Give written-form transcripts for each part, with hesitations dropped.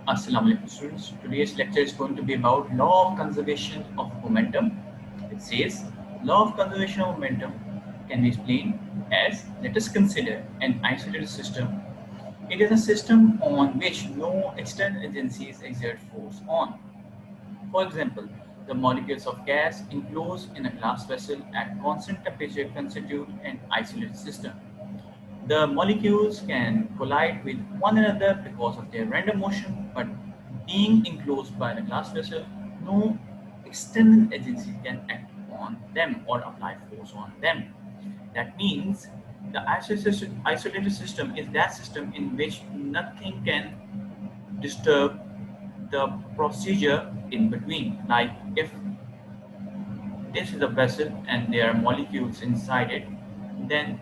Assalamu alaikum students. Today's lecture is going to be about law of conservation of momentum. It says law of conservation of momentum can be explained as, let us consider an isolated system. It is a system on which no external agencies exert force on. For example, the molecules of gas enclosed in a glass vessel at constant temperature constitute an isolated system. The molecules can collide with one another because of their random motion, but being enclosed by a glass vessel, no external agency can act on them or apply force on them. That means the isolated system is that system in which nothing can disturb the procedure in between. Like if this is a vessel and there are molecules inside it, then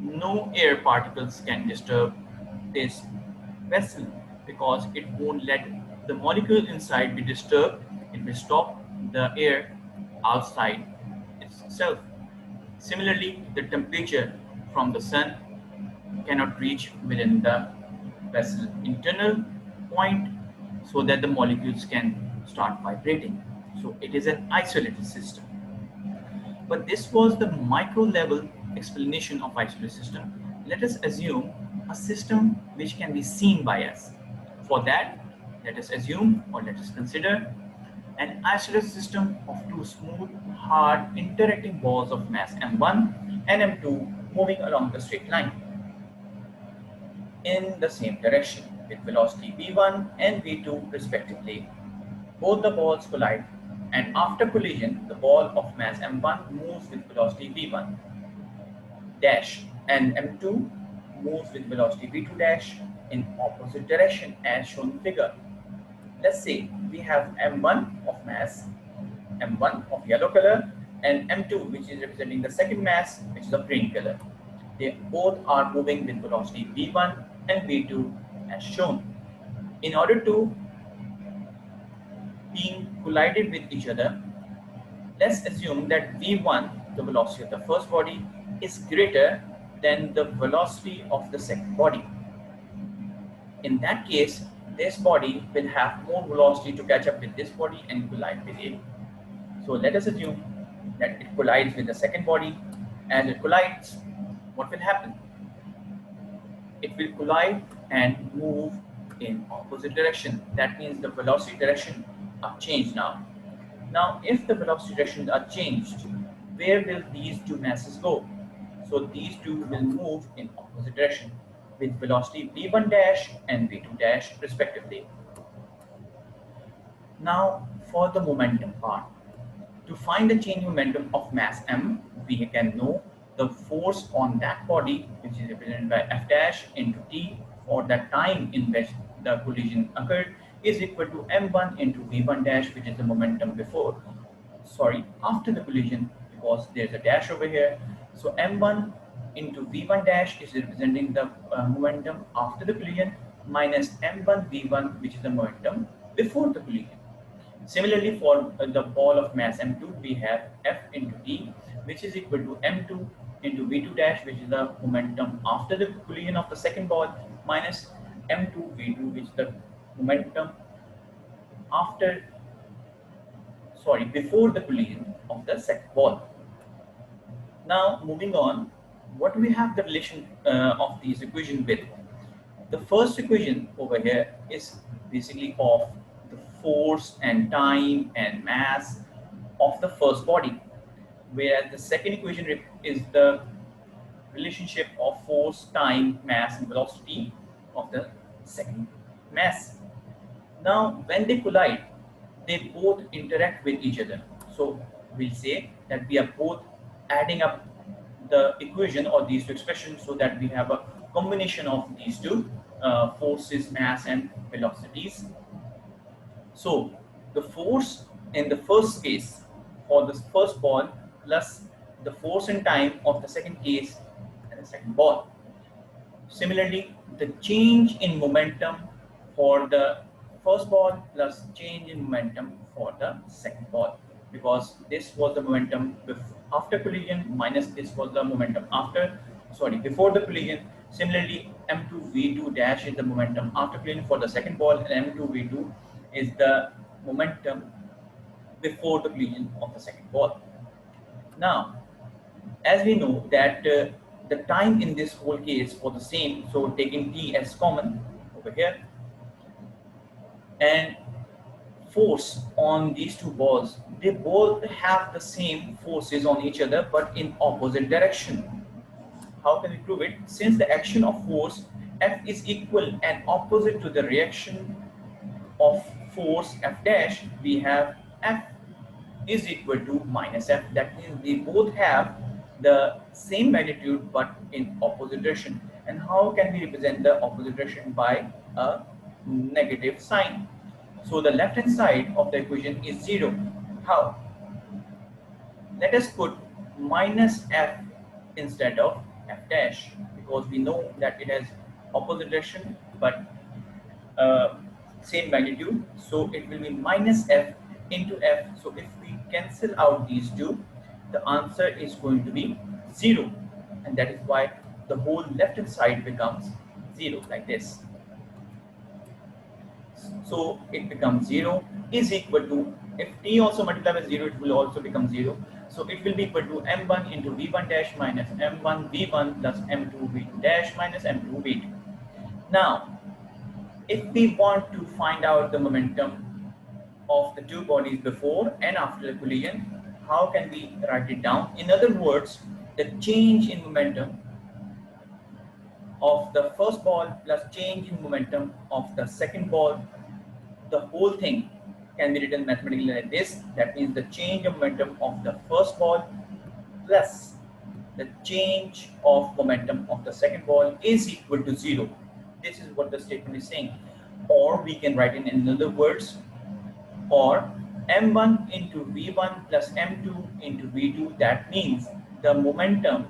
no air particles can disturb this vessel because it won't let the molecule inside be disturbed. It will stop the air outside itself. Similarly, the temperature from the sun cannot reach within the vessel internal point so that the molecules can start vibrating. So it is an isolated system. But this was the micro level explanation of isolated system. Let us assume a system which can be seen by us. For that, let us assume or let us consider an isolated system of two smooth, hard, interacting balls of mass m1 and m2 moving along the straight line in the same direction with velocity v1 and v2 respectively. Both the balls collide, and after collision, the ball of mass m1 moves with velocity v1 dash and m2 moves with velocity v2 dash in opposite direction as shown in figure. Let's say we have m1 of mass, m1 of yellow color, and m2 which is representing the second mass, which is of green color. They both are moving with velocity v1 and v2 as shown. In order to being collided with each other, let's assume that v1, the velocity of the first body, is greater than the velocity of the second body. In that case, this body will have more velocity to catch up with this body and collide with it. So let us assume that it collides with the second body. As it collides, what will happen? It will collide and move in opposite direction. That means the velocity direction are changed now. Now, if the velocity directions are changed, where will these two masses go? So these two will move in opposite direction with velocity v1 dash and v2 dash respectively. Now, for the momentum part. To find the change in momentum of mass m, we can know the force on that body, which is represented by F dash into T for the time in which the collision occurred, is equal to m1 into v1 dash, which is the momentum after the collision, because there's a dash over here. So m1 into v1 dash is representing the momentum after the collision minus m1 v1, which is the momentum before the collision. Similarly, for the ball of mass m2, we have F into T, which is equal to m2 into v2 dash, which is the momentum after the collision of the second ball, minus m2 v2, which is the momentum before the collision of the second ball. Now, moving on, what do we have the relation of these equations with? The first equation over here is basically of the force and time and mass of the first body, whereas the second equation is the relationship of force, time, mass, and velocity of the second mass. Now, when they collide, they both interact with each other. So we'll say that we are both adding up the equation or these two expressions so that we have a combination of these two forces, mass, and velocities. So the force in the first case for the first ball plus the force and time of the second case and the second ball. Similarly, the change in momentum for the first ball plus change in momentum for the second ball, because this was the momentum after collision minus this was the momentum before the collision. Similarly, m2 v2 dash is the momentum after collision for the second ball, and m2 v2 is the momentum before the collision of the second ball. Now, as we know that the time in this whole case for the same, so taking t as common over here, and force on these two balls, they both have the same forces on each other but in opposite direction. How can we prove it? Since the action of force F is equal and opposite to the reaction of force F dash, we have F is equal to minus F. That means they both have the same magnitude but in opposite direction. And how can we represent the opposite direction? By a negative sign. So the left hand side of the equation is 0. How? Let us put minus F instead of F dash, because we know that it has opposite direction but uh, same magnitude, so it will be minus F into F. So if we cancel out these two, the answer is going to be 0, and that is why the whole left hand side becomes 0 like this. So it becomes 0 is equal to, if t also multiplied by 0, it will also become 0. So it will be equal to m1 into v1 dash minus m1 v1 plus m2 v2 dash minus m2 v2. Now, if we want to find out the momentum of the two bodies before and after the collision, how can we write it down? In other words, the change in momentum of the first ball plus change in momentum of the second ball, the whole thing can be written mathematically like this. That means the change of momentum of the first ball plus the change of momentum of the second ball is equal to 0. This is what the statement is saying. Or we can write it in other words, or m1 into v1 plus m2 into v2. That means the momentum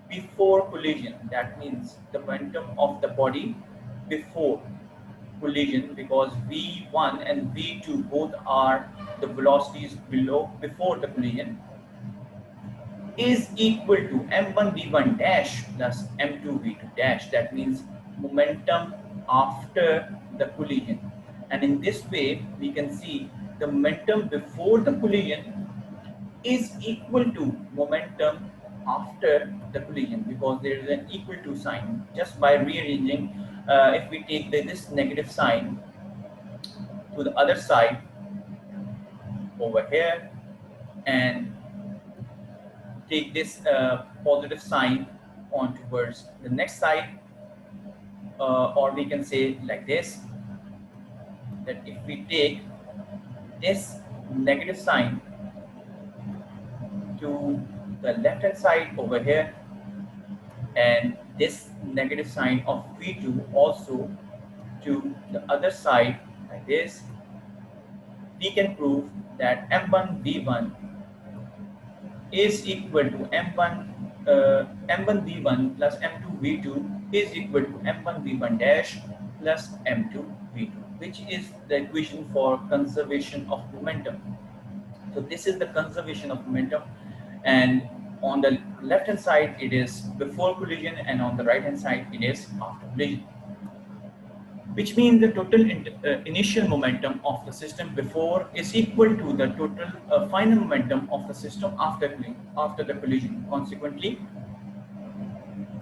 before collision, that means the momentum of the body before collision, because v1 and v2 both are the velocities before the collision, is equal to m1 v1 dash plus m2 v2 dash. That means momentum after the collision. And in this way, we can see the momentum before the collision is equal to momentum after the collision, because there is an equal to sign. Just by rearranging, if we take this negative sign to the other side over here and take this positive sign on towards the next side, or we can say like this, that if we take this negative sign to the left hand side over here and this negative sign of v2 also to the other side like this, we can prove that m1 v1 is equal to m1 v1 plus m2 v2 is equal to m1 v1 dash plus m2 v2, which is the equation for conservation of momentum. So this is the conservation of momentum, and on the left hand side it is before collision and on the right hand side it is after collision, which means the total initial momentum of the system before is equal to the total final momentum of the system after the collision. Consequently,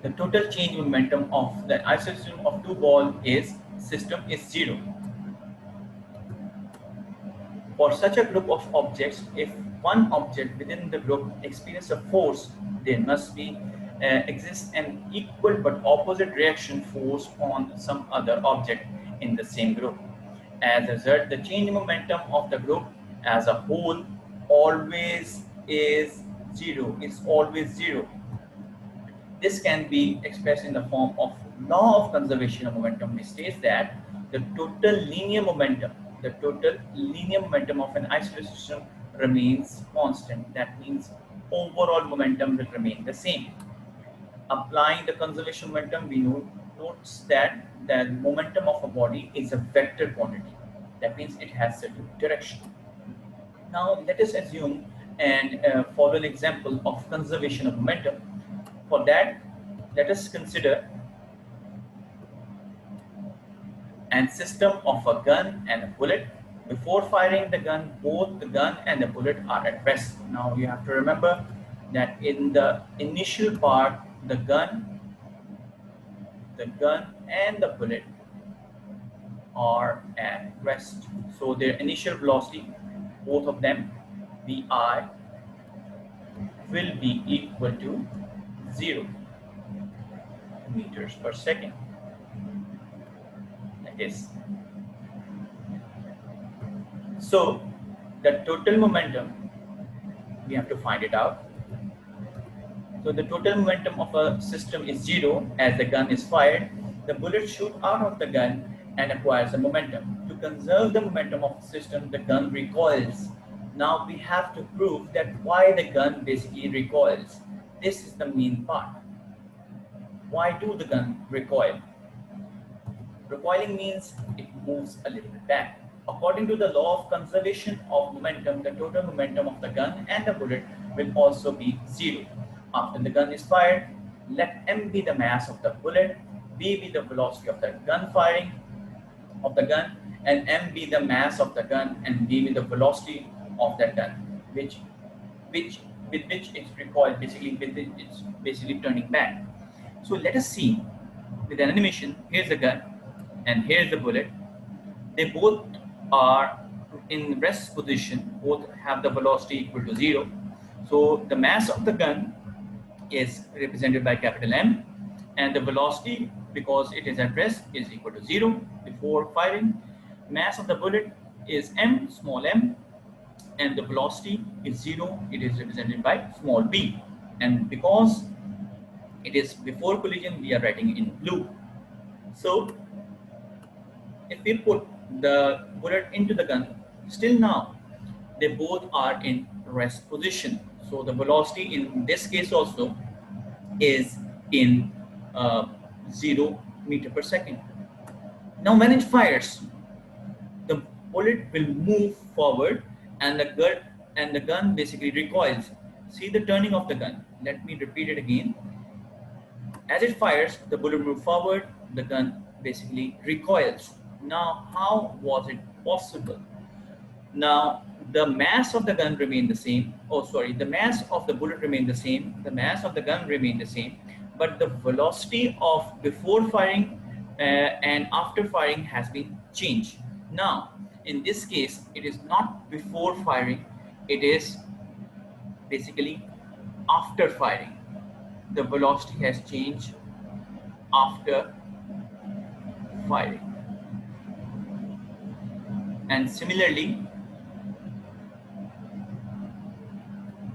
the total change momentum of the isolation of two ball system is 0. For such a group of objects, if one object within the group experiences a force, there must be exist an equal but opposite reaction force on some other object in the same group. As a result, the change in momentum of the group as a whole always is 0. It's always 0. This can be expressed in the form of law of conservation of momentum, which states that the total linear momentum of an isolated system remains constant. That means overall momentum will remain the same. Applying the conservation momentum, we notice that the momentum of a body is a vector quantity. That means it has certain direction. Now let us assume and follow an example of conservation of momentum. For that, let us consider and system of a gun and a bullet. Before firing the gun, both the gun and the bullet are at rest. Now you have to remember that in the initial part, the gun and the bullet are at rest. So their initial velocity, both of them, Vi, will be equal to 0 meters per second. That is. So the total momentum, we have to find it out. So the total momentum of a system is 0 as the gun is fired. The bullet shoots out of the gun and acquires a momentum. To conserve the momentum of the system, the gun recoils. Now we have to prove that why the gun basically recoils. This is the main part. Why do the gun recoil? Recoiling means it moves a little bit back. According to the law of conservation of momentum, the total momentum of the gun and the bullet will also be 0. After the gun is fired, let m be the mass of the bullet, v be the velocity of the gun firing of the gun, and m be the mass of the gun and v be the velocity of that gun, with which it's recoiled, basically with it, it's basically turning back. So let us see with an animation. Here's the gun and here's the bullet. They both are in rest position, both have the velocity equal to 0. So the mass of the gun is represented by capital M, and the velocity, because it is at rest, is equal to 0 before firing. Mass of the bullet is m, small m, and the velocity is 0. It is represented by small b. And because it is before collision, we are writing in blue. So if we put the bullet into the gun, still now they both are in rest position. So the velocity in this case also is in 0 meter per second. Now when it fires, the bullet will move forward and the gun basically recoils. See the turning of the gun. Let me repeat it again. As it fires, the bullet moves forward, the gun basically recoils. Now, how was it possible? Now, the mass of the gun remained the same. Oh, sorry, the mass of the bullet remained the same. The mass of the gun remained the same. But the velocity of before firing and after firing has been changed. Now, in this case, it is not before firing. It is basically after firing. The velocity has changed after firing. And similarly,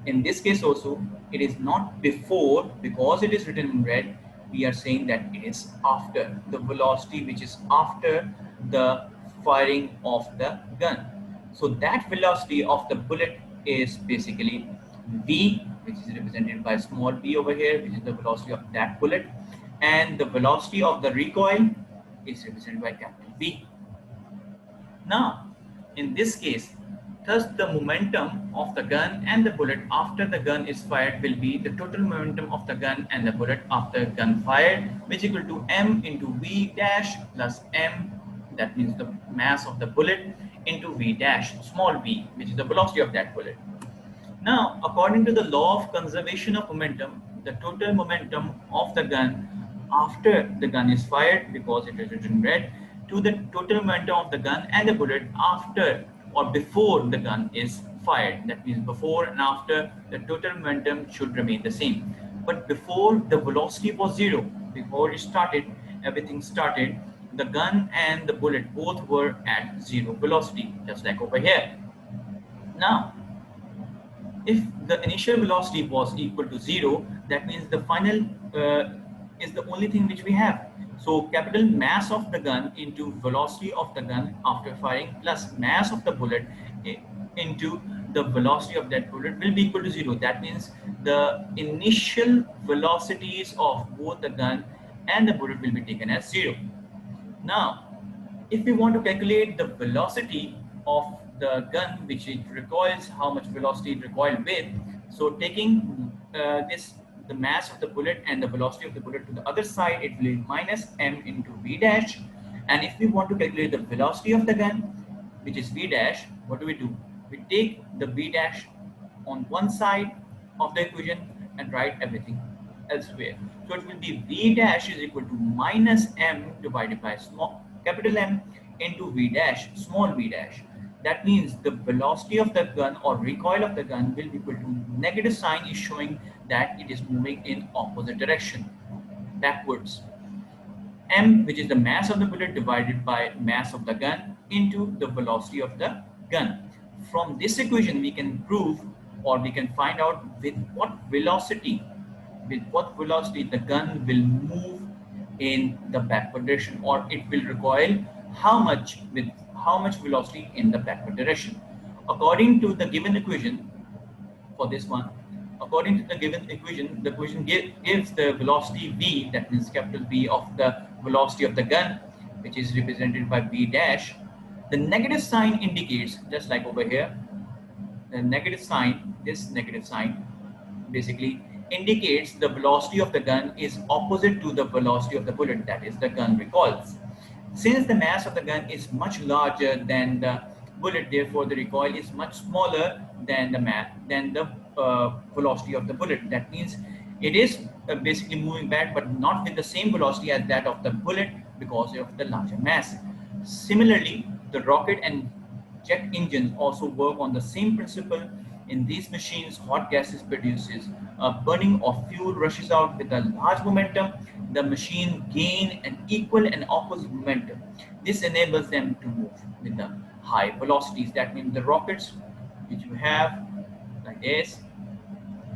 in this case also, it is not before, because it is written in red, we are saying that it is after. The velocity which is after the firing of the gun. So that velocity of the bullet is basically v, which is represented by small b over here, which is the velocity of that bullet, and the velocity of the recoil is represented by capital B. Now, in this case, thus the momentum of the gun and the bullet after the gun is fired will be the total momentum of the gun and the bullet after gun fired, which is equal to m into v dash plus m, that means the mass of the bullet, into v dash, small v, which is the velocity of that bullet. Now, according to the law of conservation of momentum, the total momentum of the gun after the gun is fired, because it is written red, to the total momentum of the gun and the bullet after or before the gun is fired. That means before and after, the total momentum should remain the same. But before, the velocity was 0. Before it started, everything started, the gun and the bullet both were at 0 velocity, just like over here. Now, if the initial velocity was equal to 0, that means the final is the only thing which we have. So capital mass of the gun into velocity of the gun after firing plus mass of the bullet into the velocity of that bullet will be equal to 0. That means the initial velocities of both the gun and the bullet will be taken as 0. Now, if we want to calculate the velocity of the gun which it recoils, how much velocity it recoiled with, so taking the mass of the bullet and the velocity of the bullet to the other side, it will be minus m into v dash, And if we want to calculate the velocity of the gun, which is v dash, what do? We take the v dash on one side of the equation and write everything elsewhere. So it will be v dash is equal to minus m divided by small capital M into v dash, small v dash. That means the velocity of the gun or recoil of the gun will be equal to negative sign is showing that it is moving in opposite direction, backwards. M, which is the mass of the bullet divided by mass of the gun into the velocity of the gun. From this equation, we can prove or we can find out with what velocity the gun will move in the backward direction, or it will recoil with how much velocity in the backward direction. According to the given equation, for this one, according to the given equation, the equation gives the velocity v, that means capital V of the velocity of the gun, which is represented by v dash. The negative sign indicates, just like over here, the negative sign, this negative sign basically indicates the velocity of the gun is opposite to the velocity of the bullet, that is the gun recoils. Since the mass of the gun is much larger than the bullet, therefore the recoil is much smaller than the velocity of the bullet. That means it is basically moving back, but not with the same velocity as that of the bullet because of the larger mass. Similarly, the rocket and jet engines also work on the same principle. In these machines, hot gases produces a burning of fuel rushes out with a large momentum. The machine gain an equal and opposite momentum. This enables them to move with the high velocities. That means the rockets which you have like this,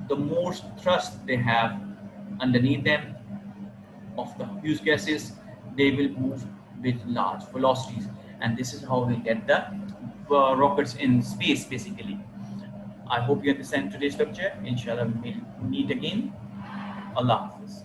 the more thrust they have underneath them of the huge gases, they will move with large velocities, and this is how we get the rockets in space basically. I hope you understand today's lecture. Inshallah, we will meet again. Allah Hafiz.